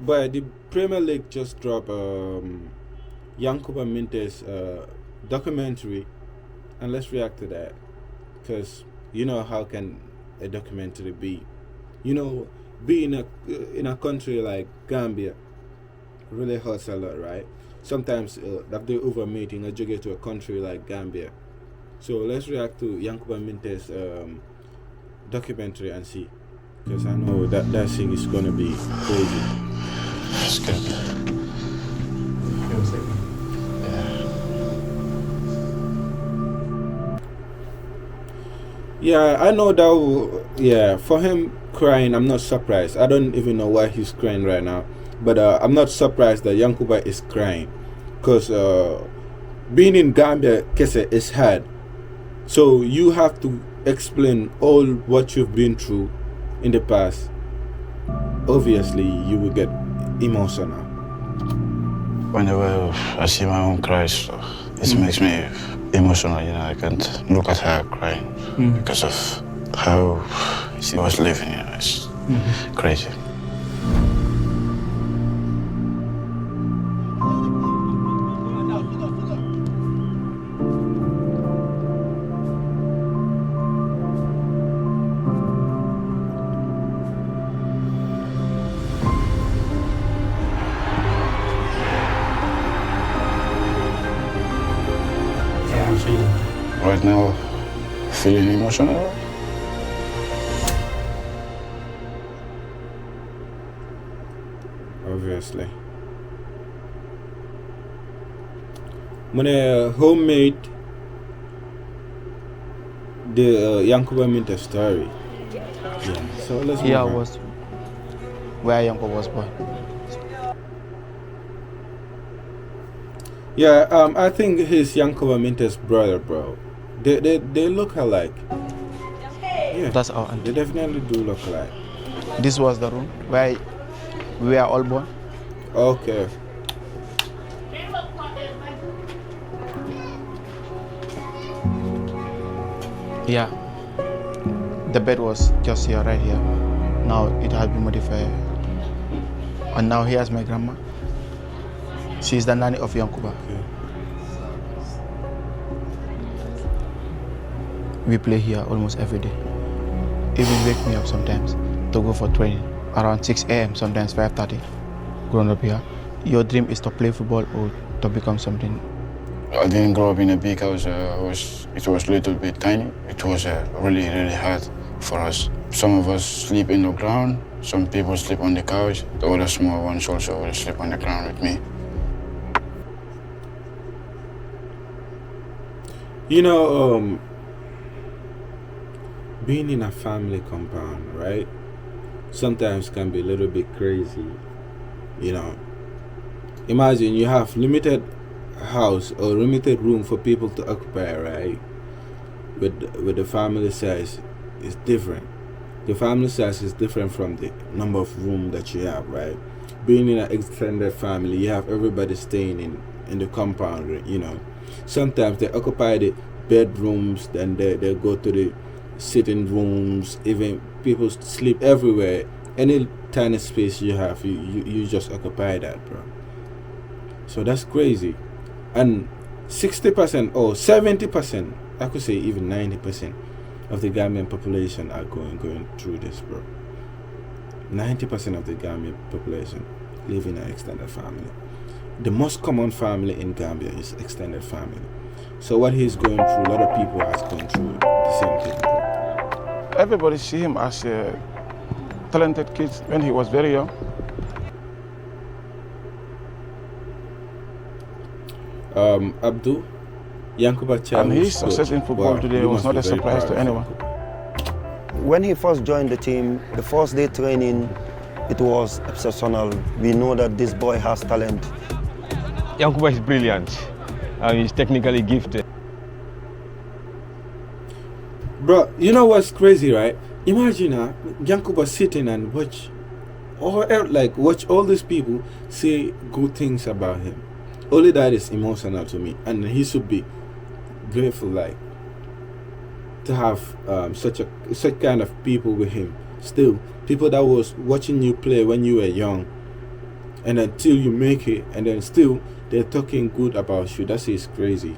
But the Premier League just dropped Yankuba Minteh's documentary, and let's react to that because you know how can a documentary be? You know, being in a country like Gambia really hurts a lot, right? Sometimes that they overmating a juggle to a country like Gambia. So let's react to Yankuba Minteh's documentary and see, because I know that thing is gonna be crazy. That's good. Yeah, I know that. Yeah, for him crying, I'm not surprised. I don't even know why he's crying right now, but I'm not surprised that Yankuba is crying, because being in Gambia, Kese, is hard. So you have to explain all what you've been through in the past. Obviously, you will get emotional. Whenever I see my own cries, it makes me emotional. You know, I can't look at her crying because of how she was living. You know, it's crazy. Right now, feeling emotional. Obviously. When a homemade the Yankuba Minteh story. Yeah. So let's move Here on. was where Yanko was born. Yeah, I think he's Yankuba Minteh's brother, bro. They look alike. Yeah, That's our they auntie. definitely do look alike. This was the room where we were all born. Okay. Yeah. The bed was just here, right here. Now it has been modified. And now here's my grandma. She's the nanny of Yankuba. Okay. We play here almost every day. Even wake me up sometimes to go for training around 6 a.m., sometimes 5:30. Growing up here, your dream is to play football or to become something. I didn't grow up in a big house. It was a little bit tiny. It was really, really hard for us. Some of us sleep in the ground. Some people sleep on the couch. The other small ones also will sleep on the ground with me. You know, being in a family compound, right? Sometimes can be a little bit crazy. You know, imagine you have limited house or limited room for people to occupy, right? With the family size, it's different. The family size is different from the number of room that you have, right? Being in an extended family, you have everybody staying in the compound. You know, sometimes they occupy the bedrooms, then they go to the sitting rooms. Even people sleep everywhere. Any tiny space you have, you just occupy that, bro. So that's crazy. And 60% or 70%, I could say even 90% of the Gambian population are going through this, bro. 90% of the Gambian population live in an extended family. The most common family in Gambia is extended family. So what he's going through, a lot of people has gone through the same thing, bro. Everybody see him as a talented kid when he was very young. Abdul, Yankuba And his Chalu's success in football wow, today you was must not be a very surprise proud to of anyone. Yankuba. When he first joined the team, the first day training, it was exceptional. We know that this boy has talent. Yankuba is brilliant and he's technically gifted. Bro, you know what's crazy, right? Imagine Yankuba sitting and watch all these people say good things about him. Only that is emotional to me, and he should be grateful, like to have such kind of people with him. Still, people that was watching you play when you were young, and until you make it, and then still they're talking good about you. That is crazy.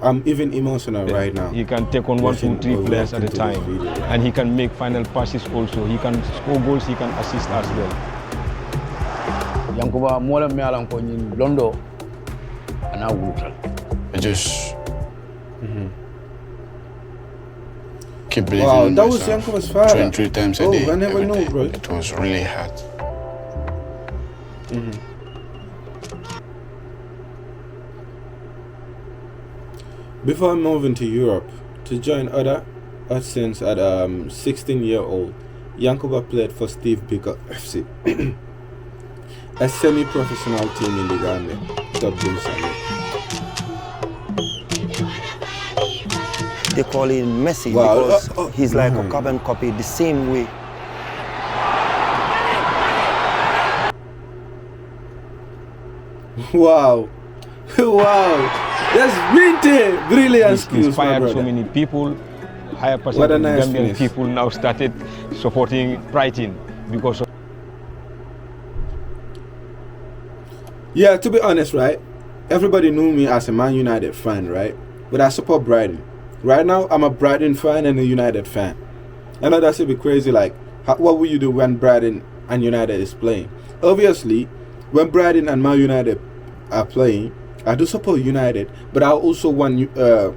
I'm even emotional right now. He can take on 1, 2, 3 players at a time, and he can make final passes also. He can score goals, he can assist as well. Yankuba mola me alan ko nyin londo ana wulutal. I just keep believing Wow, in that was myself. Yankuba's father. Train 3 times a day. I never every knew, day. bro. It was really hard. Before moving to Europe to join other scenes at 16-year-old, Yankuba played for Steve Biko FC, a semi-professional team in the Gambia. Dublin Summit. They call him Messi Wow. because he's like a carbon copy the same way. Wow. Wow. That's Minteh. Brilliant He's skills, my inspired brother. so many people. Higher What a percentage of nice Gambian finish. people now started supporting Brighton because of Yeah, to be honest, right? Everybody knew me as a Man United fan, right? But I support Brighton. Right now, I'm a Brighton fan and a United fan. I know that's a bit crazy. Like, what will you do when Brighton and United is playing? Obviously, when Brighton and Man United are playing, I do support United, but I also want Yankuba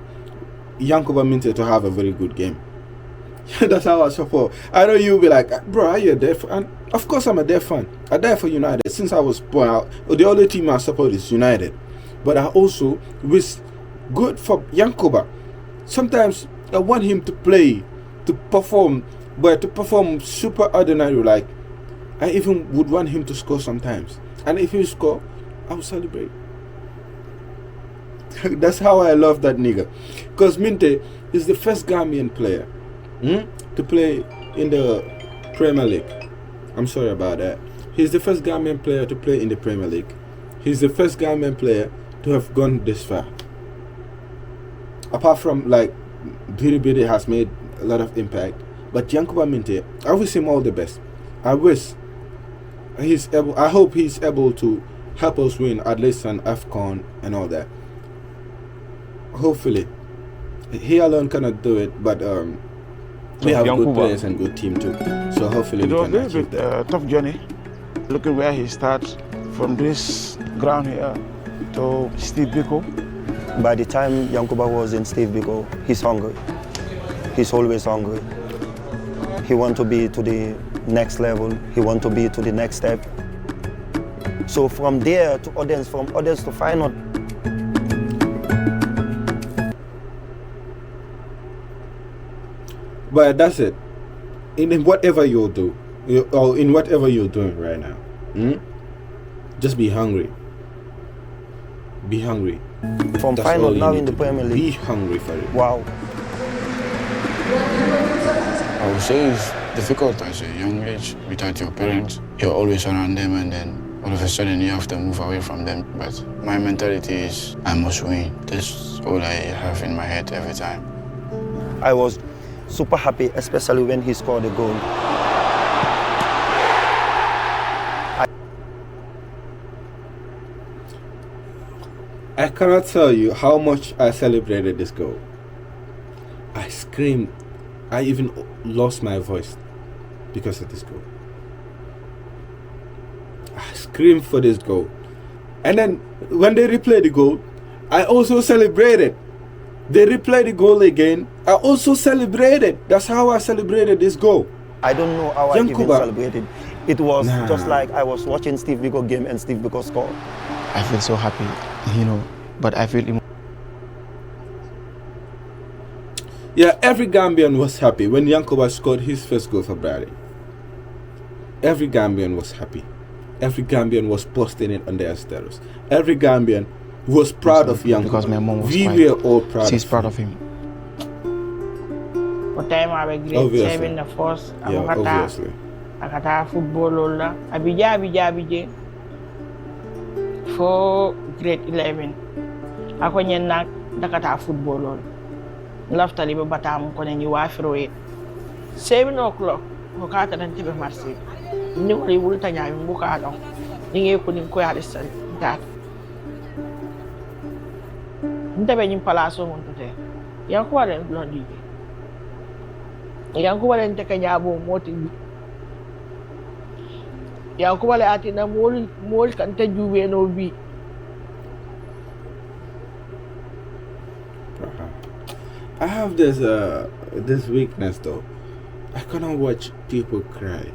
Minteh to have a very good game. That's how I support. I know you'll be like, bro, are you a deaf fan? And of course, I'm a deaf fan. I die for United since I was born out. The only team I support is United. But I also wish good for Yankuba. Sometimes I want him to play, to perform, but to perform super ordinary. Like, I even would want him to score sometimes. And if he score, I will celebrate. That's how I love that nigga. Because Minteh is the first Gambian player to play in the Premier League. I'm sorry about that. He's the first Gambian player to play in the Premier League. He's the first Gambian player to have gone this far. Apart from, like, Bidi has made a lot of impact. But Yankuba Minteh, I wish him all the best. I hope he's able to help us win at least an AFCON and all that. Hopefully. He alone cannot do it, but we have good players and good team too. So hopefully It we was can a little achieve bit that. tough journey. Looking where he starts from this ground here to Steve Biko. By the time Yankuba was in Steve Biko, he's hungry. He's always hungry. He wants to be to the next level. He wants to be to the next step. So from there to others, from others to find out. But that's it. In whatever you'll do, or in whatever you're doing right now, just be hungry. Be hungry. From That's final all you now need in the to do. Premier Be League. hungry for it. Wow. I would say it's difficult at a young age without your parents. You're always around them and then all of a sudden you have to move away from them. But my mentality is I must win. That's all I have in my head every time. I was super happy, especially when he scored a goal. I cannot tell you how much I celebrated this goal. I screamed. I even lost my voice because of this goal. I screamed for this goal. And then when they replayed the goal, I also celebrated. They replayed the goal again. I also celebrated. That's how I celebrated this goal. I don't know how I even Yankuba. celebrated. It was Nah. just like I was watching Steve Biko game and Steve Biko scored. I feel so happy, but I feel Yeah, every Gambian was happy when Yankuba scored his first goal for Bradley. Every Gambian was happy. Every Gambian was posting it on their status. Every Gambian was proud of Yankuba. because my mom was We crying. were all proud. She's of proud him. of him. What time I was grade Obviously. 7 the first Yeah, obviously. akata football la abija for grade 11 ako nyen nak dakata football lol laftali be batam ko ni wa froe 7 o'clock ko kata dan tibe marché ni wali wulta nyami buka don ni nge ko ni ko ya disa dat ntabe nyim palaso mon tete Yankuba den blondi Yankuba den te kanyabo moti Yankuba le atina mol kan te juwe no bi I have this weakness though. I cannot watch people cry.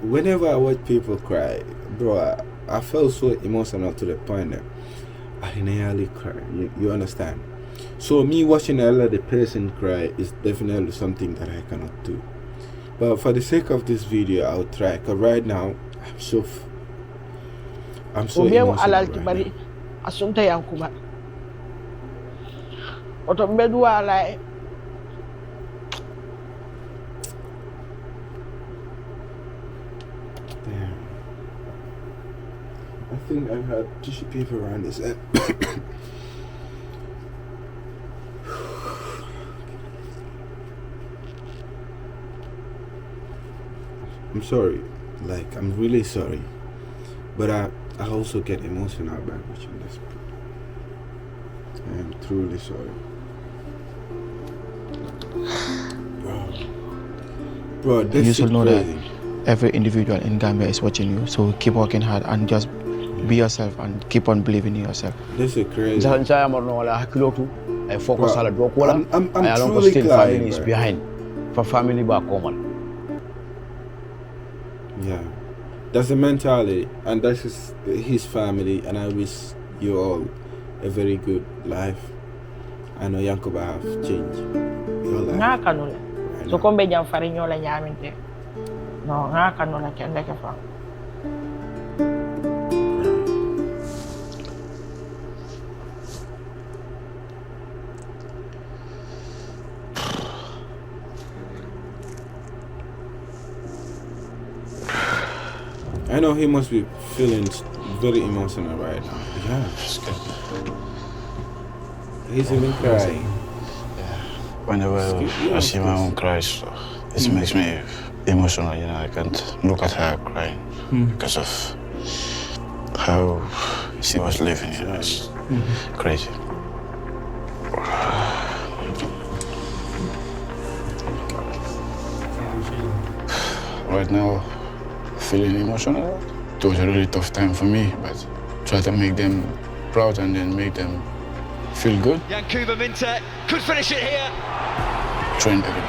Whenever I watch people cry, bro, I felt so emotional to the point that I nearly cry. You understand? So me watching another person cry is definitely something that I cannot do. But for the sake of this video, I'll try. Cause right now I'm so emotional right now. Asunta Yankuba. Otombedu ala Damn. I think I had tissue paper around this end. I'm sorry. Like, I'm really sorry. But I also get emotional by watching this. I am truly sorry. Bro, this You is should know that crazy. every individual in Gambia is watching you, so keep working hard and just be yourself and keep on believing in yourself. This is crazy. Saya morno wala hakilo tu. I focus Bro, ala dok wala. I'm I along truly still crying, family is bro. behind. For family ba common. Yeah, that's the mentality, and that's his family, and I wish you all a very good life. I know Yankuba have changed your life. nga kanula right so now. kombe jam fari nyola nyaminte no nga kanula kende ke fa I know he must be feeling very emotional right now. Yeah, It's good. he's even crying. Whenever I see my own cries, it makes me emotional. You know, I can't look at her crying because of how she was living. You know, it's crazy. Right now, feeling emotional. It was a really tough time for me, but try to make them proud and then make them feel good. Yankuba Minteh could finish it here. Train every day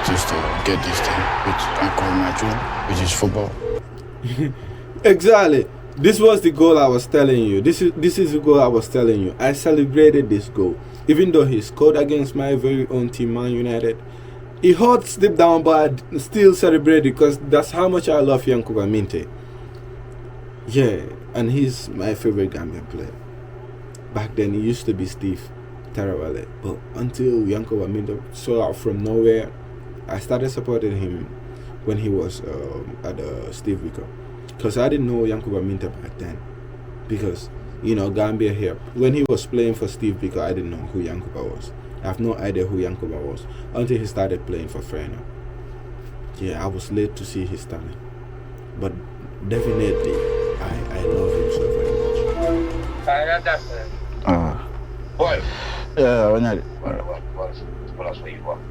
just to get this thing, which I call my dream, which is football. Exactly. This was the goal I was telling you. This is the goal I was telling you. I celebrated this goal, even though he scored against my very own team, Man United. It hurts deep down, but I still celebrated because that's how much I love Yankuba Minteh. Yeah, and he's my favorite Gambian player. Back then, he used to be Steve Tarawale, but until Yankuba Minteh saw out from nowhere, I started supporting him when he was at Steve Vico. Because I didn't know Yankuba Minteh back then. Because, you know, Gambia here, when he was playing for Steve Vico, I didn't know who Yankuba was. I have no idea who Yankuba was until he started playing for Freno. Yeah, I was late to see his talent. But definitely, I love him so very much. Boy. Yeah, when I. Okay, bro.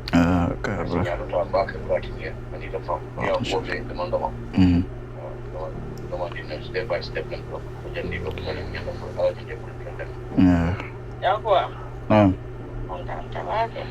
Yeah. Yankuba tabake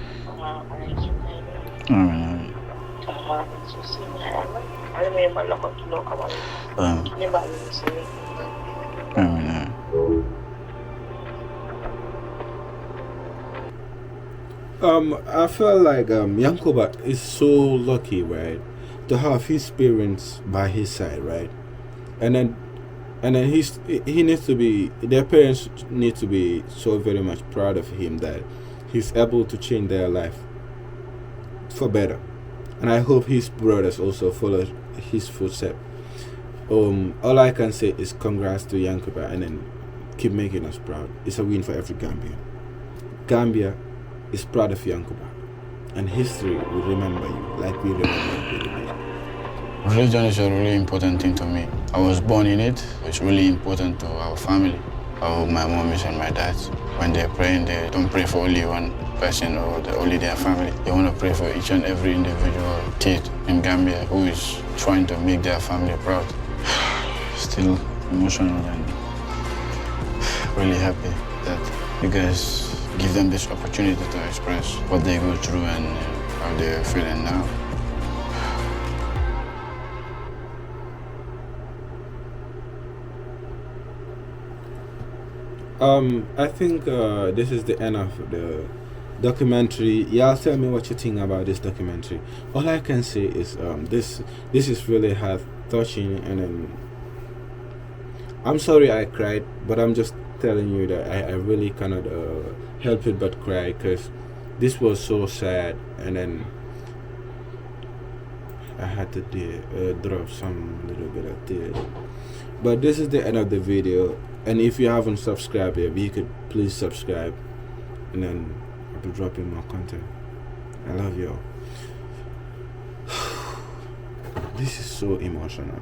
I feel like Yankuba is so lucky, right, to have his parents by his side, right, and then he needs to be, their parents need to be so very much proud of him that he's able to change their life for better. And I hope his brothers also follow his footsteps. All I can say is congrats to Yankuba, and then keep making us proud. It's a win for every Gambian. Gambia is proud of Yankuba, and history will remember you like we remember Billy. Religion is a really important thing to me. I was born in it. It's really important to our family. My mommies and my dads, when they're praying, they don't pray for only one person or only their family. They want to pray for each and every individual kid in Gambia who is trying to make their family proud. Still emotional and really happy that you guys give them this opportunity to express what they go through and how they're feeling now. I think this is the end of the documentary. Y'all tell me what you think about this documentary. All I can say is this is really heart touching, and then I'm sorry I cried, but I'm just telling you that I really cannot help it but cry, because this was so sad, and then I had to drop some little bit of tears. But this is the end of the video, and if you haven't subscribed yet, you could please subscribe, and then I'll be dropping more content. I love y'all. This is so emotional.